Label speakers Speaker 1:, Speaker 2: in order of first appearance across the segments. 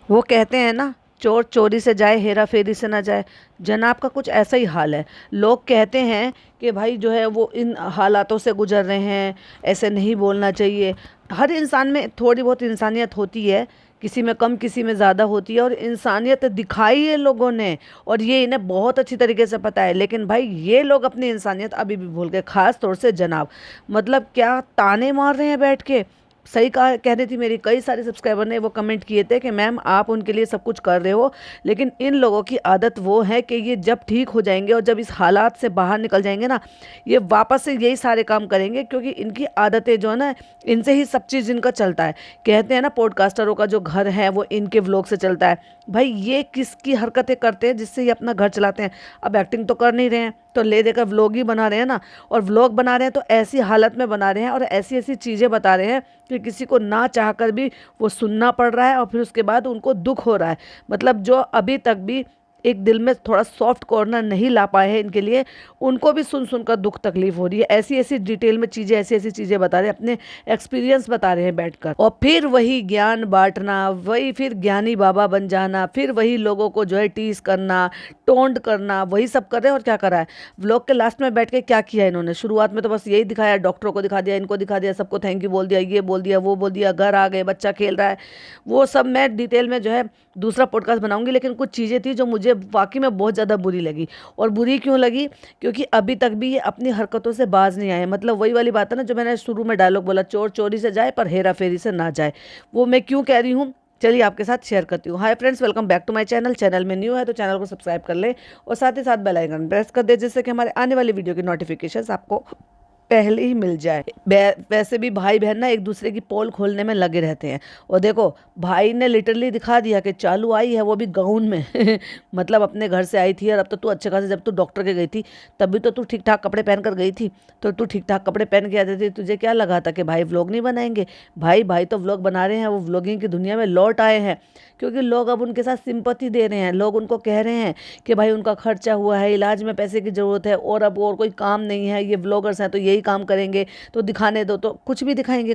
Speaker 1: वो कहते हैं ना, चोर चोरी से जाए हेरा फेरी से ना जाए। जनाब का कुछ ऐसा ही हाल है। लोग कहते हैं कि भाई जो है वो इन हालातों से गुजर रहे हैं, ऐसे नहीं बोलना चाहिए। हर इंसान में थोड़ी बहुत इंसानियत होती है, किसी में कम किसी में ज़्यादा होती है, और इंसानियत दिखाई है लोगों ने, और ये इन्हें बहुत अच्छी तरीके से पता है। लेकिन भाई ये लोग अपनी इंसानियत अभी भी भूल गए, ख़ास तौर से जनाब। मतलब क्या ताने मार रहे हैं बैठ के। सही कहा, कह रही थी मेरी कई सारे सब्सक्राइबर ने वो कमेंट किए थे कि मैम आप उनके लिए सब कुछ कर रहे हो, लेकिन इन लोगों की आदत वो है कि ये जब ठीक हो जाएंगे और जब इस हालात से बाहर निकल जाएंगे ना, ये वापस से यही सारे काम करेंगे, क्योंकि इनकी आदतें जो है ना, इनसे ही सब चीज़ इनका चलता है। कहते हैं ना, पॉडकास्टरों का जो घर है वो इनके व्लॉग से चलता है। भाई ये किसकी हरकतें करते हैं जिससे ये अपना घर चलाते हैं। अब एक्टिंग तो कर नहीं रहे हैं, तो ले देकर व्लॉग ही बना रहे हैं ना। और व्लॉग बना रहे हैं तो ऐसी हालत में बना रहे हैं और ऐसी ऐसी चीज़ें बता रहे हैं कि किसी को ना चाहकर भी वो सुनना पड़ रहा है, और फिर उसके बाद उनको दुख हो रहा है। मतलब जो अभी तक भी एक दिल में थोड़ा सॉफ्ट कॉर्नर नहीं ला पाए हैं इनके लिए, उनको भी सुन सुनकर दुख तकलीफ हो रही है। ऐसी ऐसी डिटेल में चीज़ें, ऐसी ऐसी चीज़ें बता रहे हैं, अपने एक्सपीरियंस बता रहे हैं बैठकर। और फिर वही ज्ञान बांटना, वही फिर ज्ञानी बाबा बन जाना, फिर वही लोगों को जो है टीस करना, टोंड करना, वही सब कर रहे हैं। और क्या करा है, व्लॉग के लास्ट में बैठ के क्या किया इन्होंने? शुरुआत में तो बस यही दिखाया, डॉक्टरों को दिखा दिया, इनको दिखा दिया, सबको थैंक यू बोल दिया, ये बोल दिया, वो बोल दिया, घर आ गए, बच्चा खेल रहा है। वो सब मैं डिटेल में जो है दूसरा पॉडकास्ट बनाऊंगी। लेकिन कुछ चीज़ें थी जो मुझे वाकई में बहुत ज़्यादा बुरी लगी। और बुरी क्यों लगी? क्योंकि अभी तक भी ये अपनी हरकतों से बाज नहीं आए। मतलब वही वाली बात है ना, जो मैंने शुरू में डायलॉग बोला, चोर चोरी से जाए पर हेरा फेरी से ना जाए। वो मैं क्यों कह रही हूँ, चलिए आपके साथ शेयर करती हूँ। Hi friends, welcome back to my channel. Channel में न्यू है तो चैनल को सब्सक्राइब कर ले, और साथ ही साथ बेल आइकन प्रेस कर दे, जिससे कि हमारे आने वाली वीडियो की नोटिफिकेशंस आपको पहले ही मिल जाए। वैसे भी भाई बहन ना एक दूसरे की पोल खोलने में लगे रहते हैं। और देखो, भाई ने लिटरली दिखा दिया कि चालू आई है, वो भी गाउन में। मतलब अपने घर से आई थी, और अब तो तू अच्छे खासे, जब तू डॉक्टर के गई थी तभी तो तू ठीक ठाक कपड़े पहन कर गई थी। तो तू ठीक ठाक कपड़े पहन के आती थी, तुझे क्या लगा था कि भाई व्लॉग नहीं बनाएंगे? भाई भाई तो व्लॉग बना रहे हैं, वो व्लॉगिंग की दुनिया में लौट आए हैं। क्योंकि लोग अब उनके साथ सिंपैथी दे रहे हैं। लोग उनको कह रहे हैं कि भाई उनका खर्चा हुआ है, इलाज में पैसे की ज़रूरत है, और अब और कोई काम नहीं है, ये व्लॉगर्स हैं तो यही काम करेंगे, तो दिखाने दो। तो कुछ भी दिखाएंगे,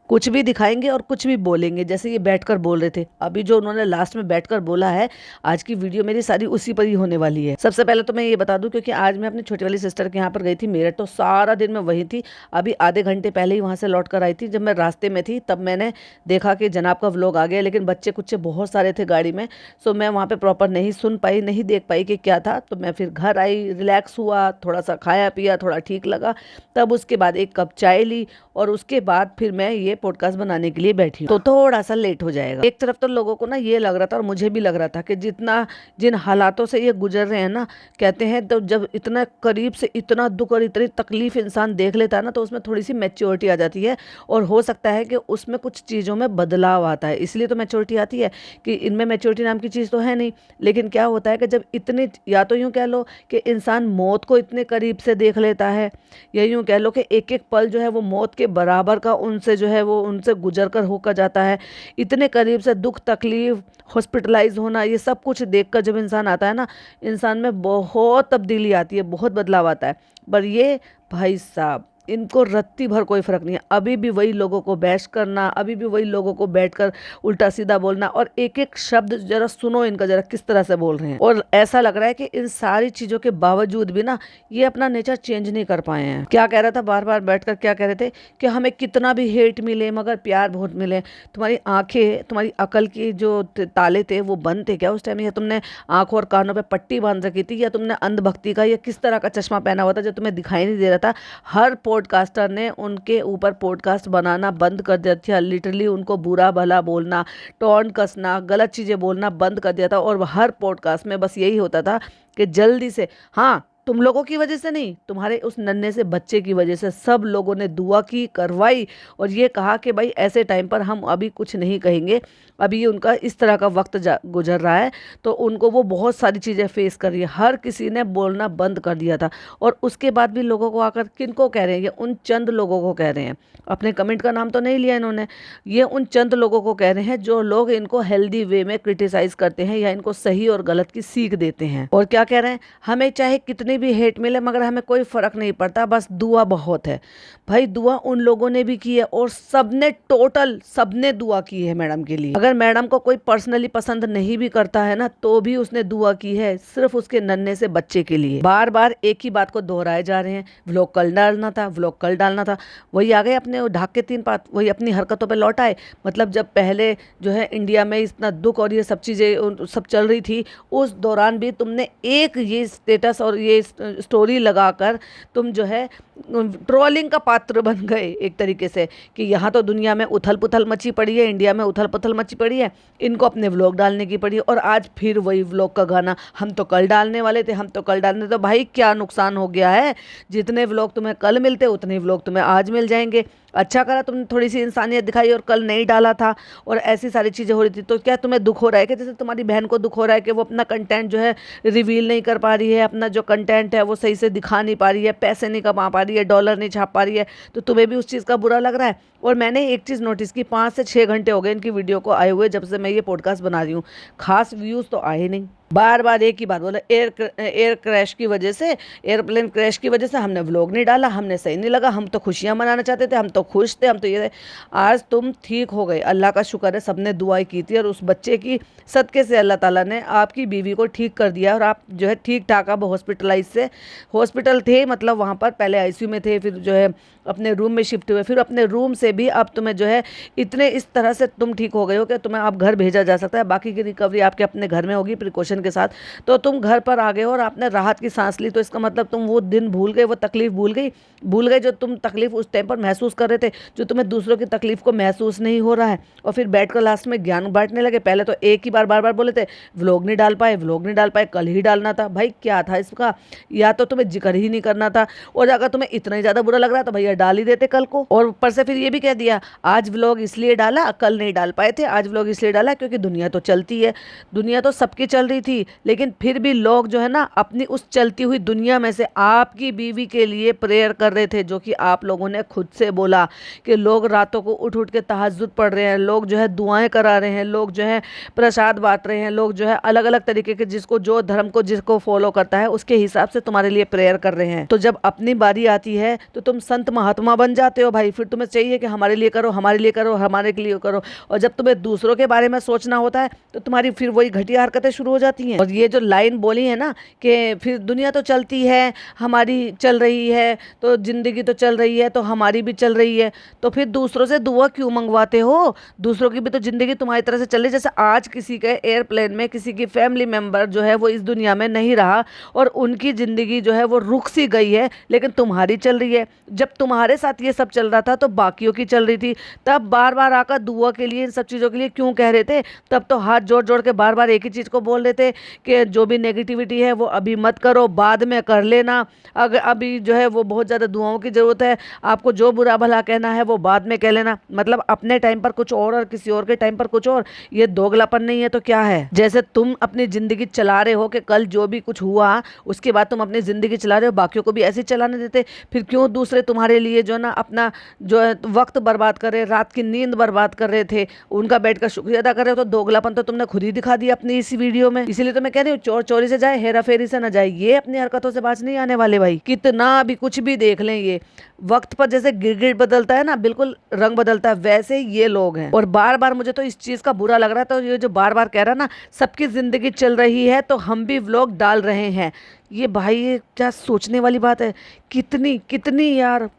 Speaker 1: कुछ भी दिखाएंगे और कुछ भी बोलेंगे, जैसे ये बैठकर बोल रहे थे। अभी जो उन्होंने लास्ट में बैठकर बोला है, आज की वीडियो मेरी सारी उसी पर ही होने वाली है। सबसे पहले तो मैं ये बता दूं, क्योंकि आज मैं अपनी छोटी वाली सिस्टर के यहाँ पर गई थी, मेरे तो सारा दिन मैं वहीं थी। अभी आधे घंटे पहले ही वहाँ से लौट कर आई थी। जब मैं रास्ते में थी तब मैंने देखा कि जनाब का व्लॉग आ गया, लेकिन बच्चे कुछ बहुत सारे थे गाड़ी में, सो मैं वहाँ पर प्रॉपर नहीं सुन पाई, नहीं देख पाई कि क्या था। तो मैं फिर घर आई, रिलैक्स हुआ, थोड़ा सा खाया पिया, थोड़ा ठीक लगा। तब उसके बाद एक कप चाय ली, और उसके बाद फिर मैं ये पॉडकास्ट बनाने के लिए बैठी हूँ। तो थोड़ा सा लेट हो जाएगा। एक तरफ तो लोगों को ना ये लग रहा था, और मुझे भी लग रहा था, कि जिन हालातों से ये गुजर रहे हैं ना, कहते हैं तो जब इतना करीब से इतना दुख और इतनी तकलीफ इंसान देख लेता है ना, तो उसमें थोड़ी सी मैच्योरिटी आ जाती है, और हो सकता है कि उसमें कुछ चीज़ों में बदलाव आता है। इसलिए तो मैच्योरिटी आती है, कि इनमें मैच्योरिटी नाम की चीज़ तो है नहीं। लेकिन क्या होता है कि जब इतनी, या तो यूँ कह लो कि इंसान मौत को इतने करीब से देख लेता है, या यूँ कह लो कि एक एक पल जो है वो मौत के बराबर का उनसे जो है वो उनसे गुजर कर होकर जाता है। इतने करीब से दुख तकलीफ, हॉस्पिटलाइज होना, ये सब कुछ देखकर जब इंसान आता है ना, इंसान में बहुत तब्दीली आती है, बहुत बदलाव आता है। पर ये भाई साहब, इनको रत्ती भर कोई फर्क नहीं है। अभी भी वही लोगों को बैश करना, अभी भी वही लोगों को बैठकर उल्टा सीधा बोलना, और एक एक शब्द जरा सुनो इनका, जरा किस तरह से बोल रहे हैं। और ऐसा लग रहा है कि इन सारी चीज़ों के बावजूद भी ना, ये अपना नेचर चेंज नहीं कर पाए हैं। क्या कह रहा था बार बार बैठकर, क्या कह रहे थे कि हमें कितना भी हेट मिले मगर प्यार बहुत मिले। तुम्हारी आंखें, तुम्हारी अकल की जो ताले थे वो बंद थे क्या उस टाइम? या तुमने आंखों और कानों पे पट्टी बांध रखी थी, या तुमने अंधभक्ति का या किस तरह का चश्मा पहना हुआ था जो तुम्हें दिखाई नहीं दे रहा था? हर पॉडकास्टर ने उनके ऊपर पॉडकास्ट बनाना बंद कर दिया था। लिटरली उनको बुरा भला बोलना, टोन कसना, गलत चीज़ें बोलना बंद कर दिया था। और हर पॉडकास्ट में बस यही होता था कि जल्दी से, हाँ तुम लोगों की वजह से नहीं, तुम्हारे उस नन्हे से बच्चे की वजह से सब लोगों ने दुआ की, करवाई, और ये कहा कि भाई ऐसे टाइम पर हम अभी कुछ नहीं कहेंगे। अभी ये उनका इस तरह का वक्त गुजर रहा है, तो उनको वो बहुत सारी चीज़ें फेस कर रही है। हर किसी ने बोलना बंद कर दिया था। और उसके बाद भी लोगों को आकर, किनको कह रहे हैं ये? उन चंद लोगों को कह रहे हैं। अपने कमेंट का नाम तो नहीं लिया इन्होंने। ये उन चंद लोगों को कह रहे हैं जो लोग इनको हेल्दी वे में क्रिटिसाइज करते हैं, या इनको सही और गलत की सीख देते हैं। और क्या कह रहे हैं? हमें चाहे कितनी कितनी भी हेट मिले मगर हमें कोई फ़र्क नहीं पड़ता, बस दुआ बहुत है भाई। दुआ उन लोगों ने भी की है और सबने टोटल सबने दुआ की है मैडम के लिए। अगर मैडम को कोई पर्सनली पसंद नहीं भी करता है ना तो भी उसने दुआ की है सिर्फ उसके नन्हे से बच्चे के लिए। बार बार एक ही बात को दोहराए जा रहे हैं, व्लॉग कल डालना था, व्लॉग कल डालना था। वही आ गए अपने ढाक के 3 बात, वही अपनी हरकतों पे लौट आए। मतलब जब पहले जो है इंडिया में इतना दुख और ये सब चीज़ें सब चल रही थी, उस दौरान भी तुमने एक ये स्टेटस और ये स्टोरी लगाकर तुम जो है ट्रोलिंग का पात्र बन गए एक तरीके से, कि यहाँ तो दुनिया में उथल पुथल मची पड़ी है, इंडिया में उथल पुथल मची पड़ी है, इनको अपने व्लॉग डालने की पड़ी है। और आज फिर वही व्लॉग का गाना, हम तो कल डालने वाले थे, हम तो कल डालने। तो भाई क्या नुकसान हो गया है, जितने व्लॉग तुम्हें कल मिलते उतने व्लॉग तुम्हें आज मिल जाएंगे। अच्छा करा तुमने थोड़ी सी इंसानियत दिखाई और कल नहीं डाला था और ऐसी सारी चीज़ें हो रही थी। तो क्या तुम्हें दुख हो रहा है कि जैसे तुम्हारी बहन को दुख हो रहा है कि वो अपना कंटेंट जो है रिवील नहीं कर पा रही है, अपना जो कंटेंट है वो सही से दिखा नहीं पा रही है, पैसे नहीं कमा पा रही है, डॉलर नहीं छाप पा रही है, तो तुम्हें भी उस चीज़ का बुरा लग रहा है। और मैंने एक चीज़ नोटिस की, 5 से 6 घंटे हो गए इनकी वीडियो को आए हुए जब से मैं ये पॉडकास्ट बना रही हूँ, खास व्यूज़ तो आए नहीं। बार बार एक ही बात बोला, एयर क्रैश की वजह से, एयरप्लेन क्रैश की वजह से हमने व्लॉग नहीं डाला, हमने सही नहीं लगा, हम तो खुशियाँ मनाना चाहते थे, हम तो खुश थे, हम तो ये। आज तुम ठीक हो गए, अल्लाह का शुक्र है, सबने दुआएं की थी और उस बच्चे की सदके से अल्लाह ताला ने आपकी बीवी को ठीक कर दिया और आप जो है ठीक ठाक अब हॉस्पिटल थे, मतलब वहाँ पर पहले आईसीयू में थे, फिर जो है अपने रूम में शिफ्ट हुए, फिर अपने रूम से भी अब तुम्हें जो है इतने इस तरह से तुम ठीक हो गए हो कि तुम्हें अब घर भेजा जा सकता है। बाकी की रिकवरी आपके अपने घर में होगी प्रिकॉशन के साथ। तो तुम घर पर आ गए हो और आपने राहत की सांस ली, तो इसका मतलब तुम वो दिन भूल गए, वो तकलीफ भूल गए जो तुम तकलीफ उस टाइम पर महसूस कर रहे थे, जो तुम्हें दूसरों की तकलीफ को महसूस नहीं हो रहा है। और फिर बैठकर लास्ट में ज्ञान बांटने लगे। पहले तो एक ही बार बार बोले थे व्लॉग नहीं डाल पाए, कल ही डालना था। भाई क्या था इसका, या तो तुम्हें जिक्र ही नहीं करना था, और अगर तुम्हें इतना ही ज़्यादा बुरा लग रहा है तो भैया डाल ही देते कल को। और ऊपर से फिर ये भी कह दिया आज व्लॉग इसलिए डाला, कल नहीं डाल पाए थे, आज व्लॉग इसलिए डाला क्योंकि दुनिया तो चलती है। दुनिया तो सबकी चल रही थी, लेकिन फिर भी लोग जो है ना अपनी उस चलती हुई दुनिया में से आपकी बीवी के लिए प्रेयर कर रहे थे, जो कि आप लोगों ने खुद से बोला कि लोग रातों को उठ उठ के तहज्जुद पढ़ रहे हैं, लोग जो है दुआएं करा रहे हैं, लोग जो है प्रसाद बांट रहे हैं, लोग जो है अलग अलग तरीके के जिसको जो धर्म को जिसको फॉलो करता है उसके हिसाब से तुम्हारे लिए प्रेयर कर रहे हैं। तो जब अपनी बारी आती है तो तुम संत महात्मा बन जाते हो भाई, फिर तुम्हें चाहिए कि हमारे लिए करो, हमारे लिए करो, हमारे लिए करो। और जब तुम्हें दूसरों के बारे में सोचना होता है तो तुम्हारी फिर वही घटिया हरकतें शुरू हो जाती हैं। और ये जो लाइन बोली है ना कि फिर दुनिया तो चलती है, हमारी चल रही है, तो जिंदगी तो चल रही है, तो हमारी भी चल रही है, तो फिर दूसरों से दुआ क्यों मंगवाते हो? दूसरों की भी तो जिंदगी तुम्हारी तरह से चल रही है। जैसे आज किसी के एयरप्लेन में किसी की फैमिली मेंबर जो है वो इस दुनिया में नहीं रहा और उनकी जिंदगी जो है वो रुक सी गई है, लेकिन तुम्हारी चल रही है। जब तुम्हारे साथ ये सब चल रहा था तो बाकियों की चल रही थी, तब बार बार आकर दुआ के लिए इन सब चीज़ों के लिए क्यों कह रहे थे? तब तो हाथ जोड़ जोड़ के बार बार एक ही चीज़ को बोल रहे थे कि जो भी नेगेटिविटी है वो अभी मत करो, बाद में कर लेना, अगर अभी जो है वो बहुत ज़्यादा दुआओं की ज़रूरत है, आपको जो बुरा भला कहना है वो बाद में कह लेना। मतलब अपने टाइम पर कुछ और किसी और के टाइम पर कुछ और, ये दोगलापन नहीं है तो क्या है? जैसे तुम अपनी ज़िंदगी चला रहे हो कि कल जो भी कुछ हुआ उसके बाद तुम अपनी ज़िंदगी चला रहे हो, बाकियों को भी ऐसे ही चलाने देते, फिर क्यों दूसरे तुम्हारे लिए जो ना अपना जो है वक्त बर्बाद कर रहे, रात की नींद बर्बाद कर रहे थे, उनका बैठकर शुक्रिया अदा कर रहे हो। तो दोगलापन तो तुमने खुद ही दिखा दिया अपनी इसी वीडियो में। इसीलिए तो मैं कह रही हूँ चोर चोरी से जाए, हेरा फेरी से न जाए। ये अपनी हरकतों से बाज नहीं आने वाले भाई, कितना भी कुछ भी देख लें, ये वक्त पर जैसे गिरगिट बदलता है ना, बिल्कुल रंग बदलता है, वैसे ही ये लोग हैं। और बार बार मुझे तो इस चीज का बुरा लग रहा है, तो ये जो बार बार कह रहा है ना सबकी जिंदगी चल रही है तो हम भी व्लॉग डाल रहे हैं, ये भाई ये क्या सोचने वाली बात है? कितनी कितनी यार,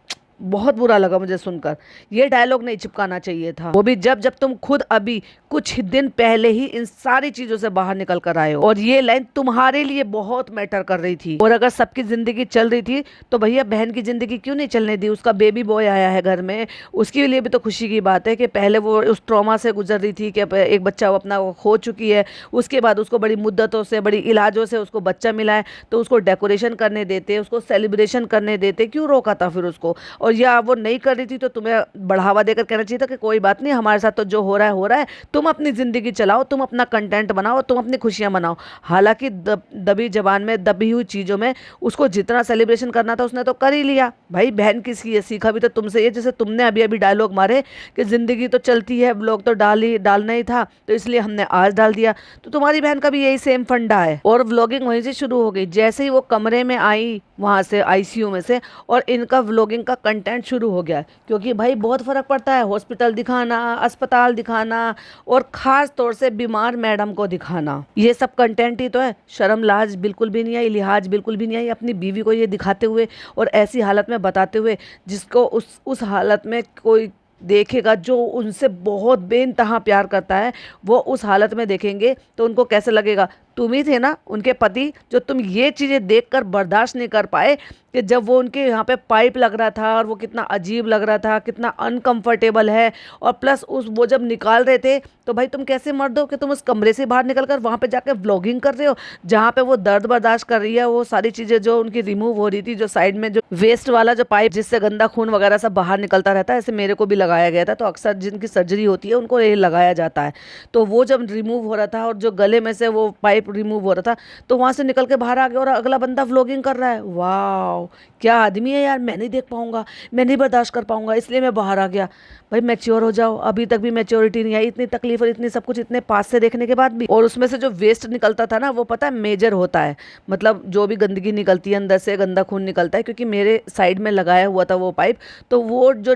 Speaker 1: बहुत बुरा लगा मुझे सुनकर। ये डायलॉग नहीं चिपकाना चाहिए था, वो भी जब तुम खुद अभी कुछ दिन पहले ही इन सारी चीजों से बाहर निकल कर आए हो। और ये लाइन तुम्हारे लिए बहुत मैटर कर रही थी। और अगर सबकी जिंदगी चल रही थी तो भैया बहन की जिंदगी क्यों नहीं चलने दी? उसका बेबी बॉय आया है घर में, उसके लिए भी तो खुशी की बात है कि पहले वो उस ट्रॉमा से गुजर रही थी कि एक बच्चा वो अपना खो चुकी है, उसके बाद उसको बड़ी मुद्दतों से बड़ी इलाजों से उसको बच्चा मिला है, तो उसको डेकोरेशन करने देते, उसको सेलिब्रेशन करने देते, क्यों रोका था फिर उसको? और या वो नहीं कर रही थी तो तुम्हें बढ़ावा देकर कहना चाहिए था कि कोई बात नहीं, हमारे साथ तो जो हो रहा है हो रहा है, तुम अपनी ज़िंदगी चलाओ, तुम अपना कंटेंट बनाओ, तुम अपनी खुशियाँ मनाओ। हालांकि दबी जबान में, दबी हुई चीज़ों में उसको जितना सेलिब्रेशन करना था उसने तो कर ही लिया। भाई बहन किसकी है, सीखा भी तो तुमसे ये, जैसे तुमने अभी अभी डायलॉग मारे कि ज़िंदगी तो चलती है, व्लॉग तो डालना ही था तो इसलिए हमने आज डाल दिया। तो तुम्हारी बहन का भी यही सेम फंडा है। और व्लॉगिंग वहीं से शुरू हो गई, जैसे ही वो कमरे में आई वहाँ से आईसीयू में से, और इनका व्लॉगिंग का कंटेंट शुरू हो गया। क्योंकि भाई बहुत फ़र्क पड़ता है हॉस्पिटल दिखाना, अस्पताल दिखाना, और ख़ास तौर से बीमार मैडम को दिखाना। ये सब कंटेंट ही तो है। शर्म लाज बिल्कुल भी नहीं आई, लिहाज बिल्कुल भी नहीं आई अपनी बीवी को ये दिखाते हुए और ऐसी हालत में बताते हुए, जिसको उस हालत में कोई देखेगा जो उनसे बहुत बेइंतहा प्यार करता है, वो उस हालत में देखेंगे तो उनको कैसे लगेगा। तुम ही थे ना उनके पति, जो तुम ये चीज़ें देखकर बर्दाश्त नहीं कर पाए कि जब वो उनके यहाँ पे पाइप लग रहा था और वो कितना अजीब लग रहा था, कितना अनकंफर्टेबल है, और प्लस उस वो जब निकाल रहे थे तो भाई तुम कैसे मर्द हो कि तुम उस कमरे से बाहर निकल कर वहाँ पे जाके व्लॉगिंग कर रहे हो, जहाँ पे वो दर्द बर्दाश्त कर रही है, वो सारी चीज़ें जो उनकी रिमूव हो रही थी, जो साइड में जो वेस्ट वाला जो पाइप जिससे गंदा खून वगैरह सब बाहर निकलता रहता है, ऐसे मेरे को भी लगाया गया था, तो अक्सर जिनकी सर्जरी होती है उनको ये लगाया जाता है। तो वो जब रिमूव हो रहा था और जो गले में से वो पाइप रिमूव हो रहा था, तो वहाँ से निकल के बाहर आ गया और अगला बंदा व्लॉगिंग कर रहा है। वाह क्या आदमी है यार, मैं नहीं देख पाऊंगा, मैं नहीं बर्दाश्त कर पाऊंगा, इसलिए मैं बाहर आ गया। भाई मैच्योर हो जाओ, अभी तक भी मैच्योरिटी नहीं आई, इतनी तकलीफ और इतनी सब कुछ इतने पास से देखने के बाद भी। और उसमें से जो वेस्ट निकलता था ना, वो पता है मेजर होता है, मतलब जो भी गंदगी निकलती है अंदर से, गंदा खून निकलता है, क्योंकि मेरे साइड में लगाया हुआ था वो पाइप, तो वो जो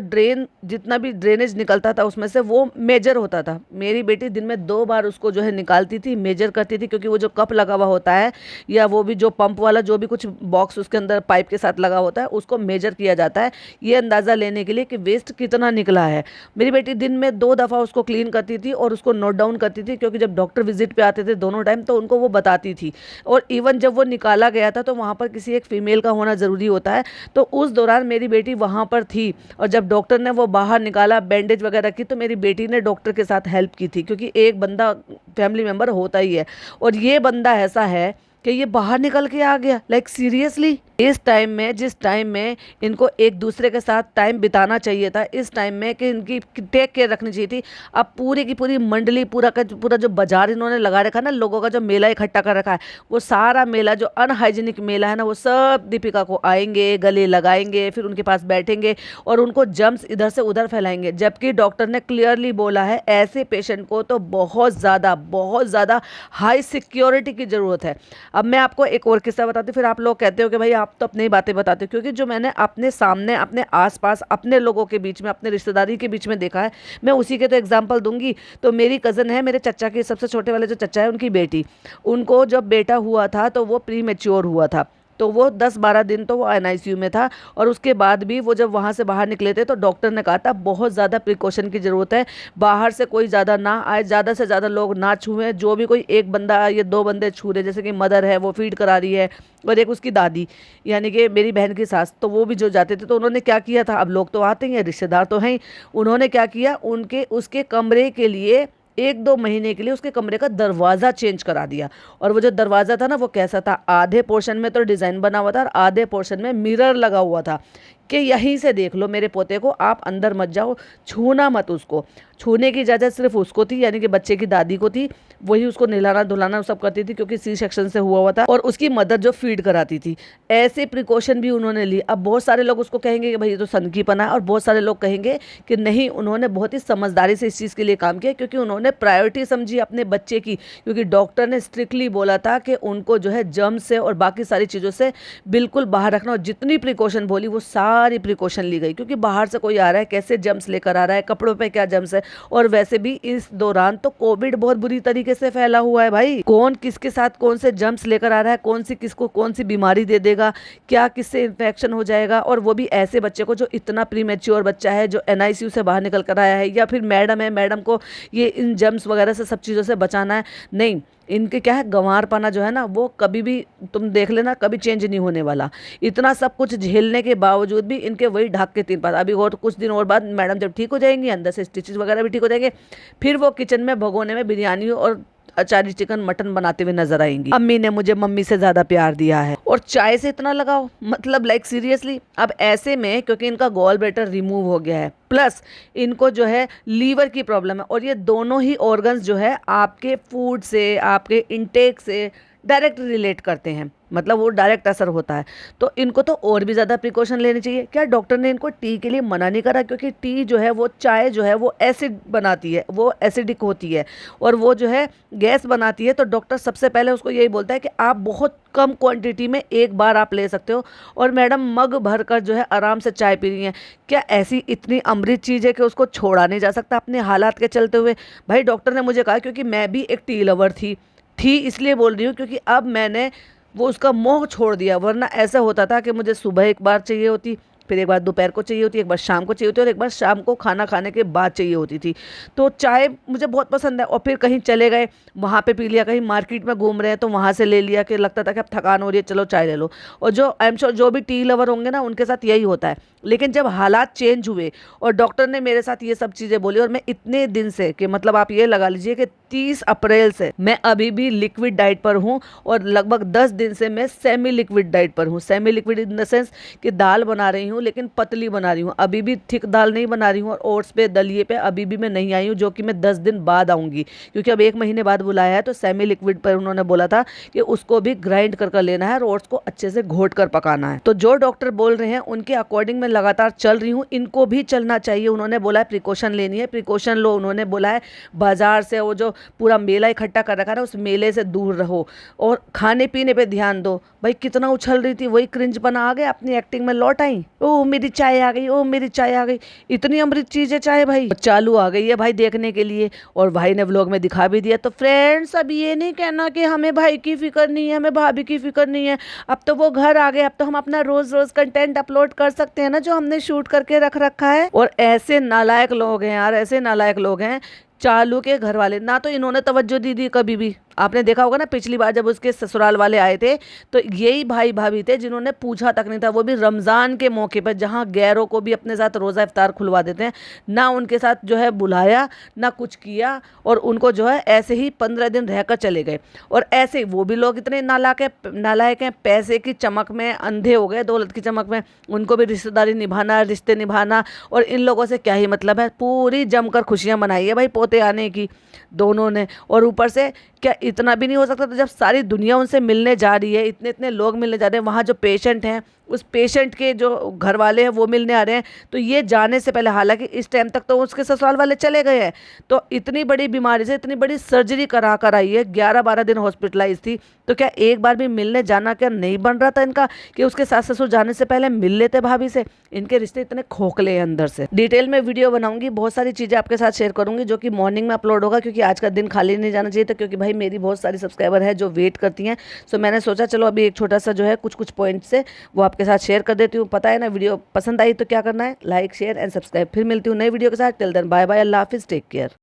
Speaker 1: जितना भी ड्रेनेज निकलता था उसमें से वो मेजर होता था। मेरी बेटी दिन में 2 बार उसको जो है निकालती थी, मेजर करती थी, क्योंकि वो जो कप लगा हुआ होता है या वो भी जो पंप वाला जो भी कुछ बॉक्स उसके अंदर पाइप के साथ लगा होता है, उसको मेजर किया जाता है ये अंदाज़ा लेने के लिए कि वेस्ट कितना निकला है। मेरी बेटी दिन में 2 दफ़ा उसको क्लीन करती थी और उसको नोट डाउन करती थी, क्योंकि जब डॉक्टर विजिट पे आते थे दोनों टाइम तो उनको वो बताती थी। और इवन जब वो निकाला गया था तो वहाँ पर किसी एक फीमेल का होना ज़रूरी होता है, तो उस दौरान मेरी बेटी वहाँ पर थी, और जब डॉक्टर ने वो बाहर निकाला, बैंडेज वगैरह की, तो मेरी बेटी ने डॉक्टर के साथ हेल्प की थी, क्योंकि एक बंदा फैमिली मेम्बर होता ही है। और ये बंदा ऐसा है कि ये बाहर निकल के आ गया, लाइक सीरियसली। इस टाइम में, जिस टाइम में इनको एक दूसरे के साथ टाइम बिताना चाहिए था, इस टाइम में कि इनकी टेक केयर रखनी चाहिए थी, अब पूरी की पूरी मंडली, पूरा का पूरा जो बाजार इन्होंने लगा रखा है ना, लोगों का जो मेला इकट्ठा कर रखा है, वो सारा मेला जो अनहाइजीनिक मेला है ना, वो सब दीपिका को आएंगे, गले लगाएंगे, फिर उनके पास बैठेंगे और उनको जम्स इधर से उधर फैलाएंगे। जबकि डॉक्टर ने क्लियरली बोला है ऐसे पेशेंट को तो बहुत ज़्यादा हाई सिक्योरिटी की ज़रूरत है। अब मैं आपको एक और किस्सा बताती हूँ, फिर आप लोग कहते हो कि भाई आप तो अपनी बातें बताते हो, क्योंकि जो मैंने अपने सामने, अपने आसपास, अपने लोगों के बीच में, अपने रिश्तेदारी के बीच में देखा है, मैं उसी के तो एग्जांपल दूंगी। तो मेरी कज़न है, मेरे चचा के सबसे छोटे वाले जो चचा है, उनकी बेटी, उनको जब बेटा हुआ था तो वो प्री मैच्योर हुआ था, तो वो 10-12 दिन तो वो एनआईसीयू में था। और उसके बाद भी वो जब वहाँ से बाहर निकले थे तो डॉक्टर ने कहा था बहुत ज़्यादा प्रिकॉशन की ज़रूरत है, बाहर से कोई ज़्यादा ना आए, ज़्यादा से ज़्यादा लोग ना छुएं, जो भी कोई एक बंदा या 2 बंदे छू रहे, जैसे कि मदर है वो फीड करा रही है और एक उसकी दादी यानी कि मेरी बहन की सास, तो वो भी जो जाते थे, तो उन्होंने क्या किया था, अब लोग तो आते ही हैं, रिश्तेदार तो हैं ही, उन्होंने क्या किया, उनके उसके कमरे के लिए 1-2 महीने के लिए उसके कमरे का दरवाज़ा चेंज करा दिया। और वो जो दरवाज़ा था ना, वो कैसा था, आधे पोर्शन में तो डिज़ाइन बना हुआ था और आधे पोर्शन में मिरर लगा हुआ था कि यहीं से देख लो मेरे पोते को, आप अंदर मत जाओ, छूना मत उसको। छूने की इजाज़त सिर्फ उसको थी, यानी कि बच्चे की दादी को थी, वही उसको नहलाना धुलाना सब करती थी, क्योंकि सी सेक्शन से हुआ था, और उसकी मदर जो फीड कराती थी। ऐसे प्रिकॉशन भी उन्होंने ली। अब बहुत सारे लोग उसको कहेंगे कि भाई ये तो सनकीपना है, और बहुत सारे लोग कहेंगे कि नहीं, उन्होंने बहुत ही समझदारी से इस चीज़ के लिए काम किया, क्योंकि उन्होंने प्रायोरिटी समझी अपने बच्चे की, क्योंकि डॉक्टर ने स्ट्रिक्टली बोला था कि उनको जो है जर्म से और बाकी सारी चीज़ों से बिल्कुल बाहर रखना, और जितनी प्रिकॉशन बोली वो सारी प्रिकॉशन ली गई, क्योंकि बाहर से कोई आ रहा है, कैसे जर्म्स लेकर आ रहा है, कपड़ों पे क्या जर्म्स है। और वैसे भी इस दौरान तो कोविड बहुत बुरी तरीके से फैला हुआ है भाई, कौन किसके साथ कौन से जर्म्स लेकर आ रहा है, कौन सी किसको कौन सी बीमारी दे देगा, क्या किससे इन्फेक्शन हो जाएगा। और वो भी ऐसे बच्चे को जो इतना प्रीमेच्योर बच्चा है, जो एनआईसीयू से बाहर निकल कर आया है, या फिर मैडम है, मैडम को ये इन जर्म्स वगैरह से सब चीज़ों से बचाना है। नहीं, इनके क्या है, गंवारपना जो है ना, वो कभी भी तुम देख लेना, कभी चेंज नहीं होने वाला। इतना सब कुछ झेलने के बावजूद भी इनके वही ढाक के 3 पास। अभी और कुछ दिन और बाद मैडम जब ठीक हो जाएंगी, अंदर से स्टिचेस वगैरह भी ठीक हो जाएंगे, फिर वो किचन में भगोने में बिरयानी और अचारी चिकन मटन बनाते हुए नजर आएंगी। अम्मी ने मुझे मम्मी से ज्यादा प्यार दिया है और चाय से इतना लगाओ, मतलब लाइक सीरियसली। अब ऐसे में क्योंकि इनका गॉल ब्लैडर रिमूव हो गया है, प्लस इनको जो है लीवर की प्रॉब्लम है, और ये दोनों ही ऑर्गन्स जो है आपके फूड से, आपके इंटेक से डायरेक्ट रिलेट करते हैं, मतलब वो डायरेक्ट असर होता है। तो इनको तो और भी ज़्यादा प्रिकॉशन लेनी चाहिए। क्या डॉक्टर ने इनको टी के लिए मना नहीं करा? क्योंकि टी जो है वो चाय जो है वो एसिड बनाती है, वो एसिडिक होती है और वो जो है गैस बनाती है। तो डॉक्टर सबसे पहले उसको यही बोलता है कि आप बहुत कम क्वांटिटी में एक बार आप ले सकते हो। और मैडम मग भर कर जो है आराम से चाय पी रही हैं। क्या ऐसी इतनी अमृत चीज़ है कि उसको छोड़ा नहीं जा सकता अपने हालात के चलते हुए? भाई डॉक्टर ने मुझे कहा, क्योंकि मैं भी एक टी लवर थी इसलिए बोल रही हूँ, क्योंकि अब मैंने वो उसका मोह छोड़ दिया। वरना ऐसा होता था कि मुझे सुबह एक बार चाहिए होती, फिर एक बार दोपहर को चाहिए होती, एक बार शाम को चाहिए होती और एक बार शाम को खाना खाने के बाद चाहिए होती थी। तो चाय मुझे बहुत पसंद है। और फिर कहीं चले गए वहाँ पे पी लिया, कहीं मार्केट में घूम रहे हैं तो वहाँ से ले लिया, कि लगता था कि अब थकान हो रही है चलो चाय ले लो। और जो आई एम श्योर जो भी टी लवर होंगे ना उनके साथ यही होता है। लेकिन जब हालात चेंज हुए और डॉक्टर ने मेरे साथ ये सब चीज़ें बोली, और मैं इतने दिन से, कि मतलब आप ये लगा लीजिए कि 30 अप्रैल से मैं अभी भी लिक्विड डाइट पर हूँ, और लगभग 10 दिन से मैं सेमी लिक्विड डाइट पर हूँ। Semi liquid in the sense कि दाल बना रही हूँ लेकिन पतली बना रही हूँ, अभी भी थिक दाल नहीं बना रही हूँ। और ओट्स पे दलिए पे अभी भी मैं नहीं आई हूँ, जो कि मैं 10 दिन बाद आऊँगी, क्योंकि अब 1 महीने बाद बुलाया है। तो सेमी लिक्विड पर उन्होंने बोला था कि उसको भी ग्राइंड कर लेना है और ओट्स को अच्छे से घोट कर पकाना है। तो जो डॉक्टर बोल रहे हैं उनके अकॉर्डिंग मैं लगातार चल रही हूँ। इनको भी चलना चाहिए। उन्होंने बोला है प्रिकॉशन लेनी है, प्रिकॉशन लो। उन्होंने बोला है बाजार से वो जो पूरा मेला इकट्ठा कर रखा है उस मेले से दूर रहो और खाने पीने पे ध्यान दो। भाई कितना उछल रही थी, वही क्रिंजपना आ गया, अपनी एक्टिंग में लौट आई। ओ मेरी चाय आ गई, ओ मेरी चाय आ गई। इतनी अमृत चीज है चाय, भाई चालू आ गई है भाई देखने के लिए। और भाई ने व्लॉग में दिखा भी दिया। तो फ्रेंड्स अब ये नहीं कहना कि हमें भाई की फिक्र नहीं है, हमें भाभी की फिक्र नहीं है। अब तो वो घर आ गए, अब तो हम अपना रोज रोज कंटेंट अपलोड कर सकते हैं ना, जो हमने शूट करके रख रखा है। और ऐसे नालायक लोग हैं यार, ऐसे नालायक लोग हैं चालू के घर वाले। ना तो इन्होंने तवज्जो दी थी कभी भी। आपने देखा होगा ना पिछली बार जब उसके ससुराल वाले आए थे तो यही भाई भाभी थे जिन्होंने पूछा तक नहीं था, वो भी रमज़ान के मौके पर, जहाँ गैरों को भी अपने साथ रोज़ा इफ्तार खुलवा देते हैं। ना उनके साथ जो है बुलाया, ना कुछ किया, और उनको जो है ऐसे ही 15 दिन रहकर चले गए। और ऐसे वो भी लोग इतने नालायक हैं, पैसे की चमक में अंधे हो गए, दौलत की चमक में। उनको भी रिश्तेदारी निभाना, रिश्ते निभाना, और इन लोगों से क्या ही मतलब है। पूरी जमकर खुशियाँ मनाई है भाई पोते आने की दोनों ने। और ऊपर से क्या इतना भी नहीं हो सकता? तो जब सारी दुनिया उनसे मिलने जा रही है, इतने इतने लोग मिलने जा रहे हैं, वहाँ जो पेशेंट हैं उस पेशेंट के जो घर वाले हैं वो मिलने आ रहे हैं, तो ये जाने से पहले, हालांकि इस टाइम तक तो उसके ससुराल वाले चले गए हैं, तो इतनी बड़ी बीमारी से इतनी बड़ी सर्जरी करा कर आई है, 11-12 दिन हॉस्पिटलाइज थी। तो क्या एक बार भी मिलने जाना क्या नहीं बन रहा था इनका कि उसके सास ससुर जाने से पहले मिल लेते भाभी से? इनके रिश्ते इतने खोखले हैं अंदर से। डिटेल में वीडियो बनाऊंगी, बहुत सारी चीज़ें आपके साथ शेयर करूंगी, जो कि मॉर्निंग में अपलोड होगा, क्योंकि आज का दिन खाली नहीं जाना चाहिए था। क्योंकि भाई मेरी बहुत सारी सब्सक्राइबर है जो वेट करती हैं। सो मैंने सोचा चलो अभी एक छोटा सा जो है कुछ पॉइंट से वो आपके साथ शेयर कर देती हूँ। पता है ना, वीडियो पसंद आई तो क्या करना है, लाइक शेयर एंड सब्सक्राइब। फिर मिलती हूँ नई वीडियो के साथ। टिल देन बाय बाय, अल्लाह हाफिज़, टेक केयर।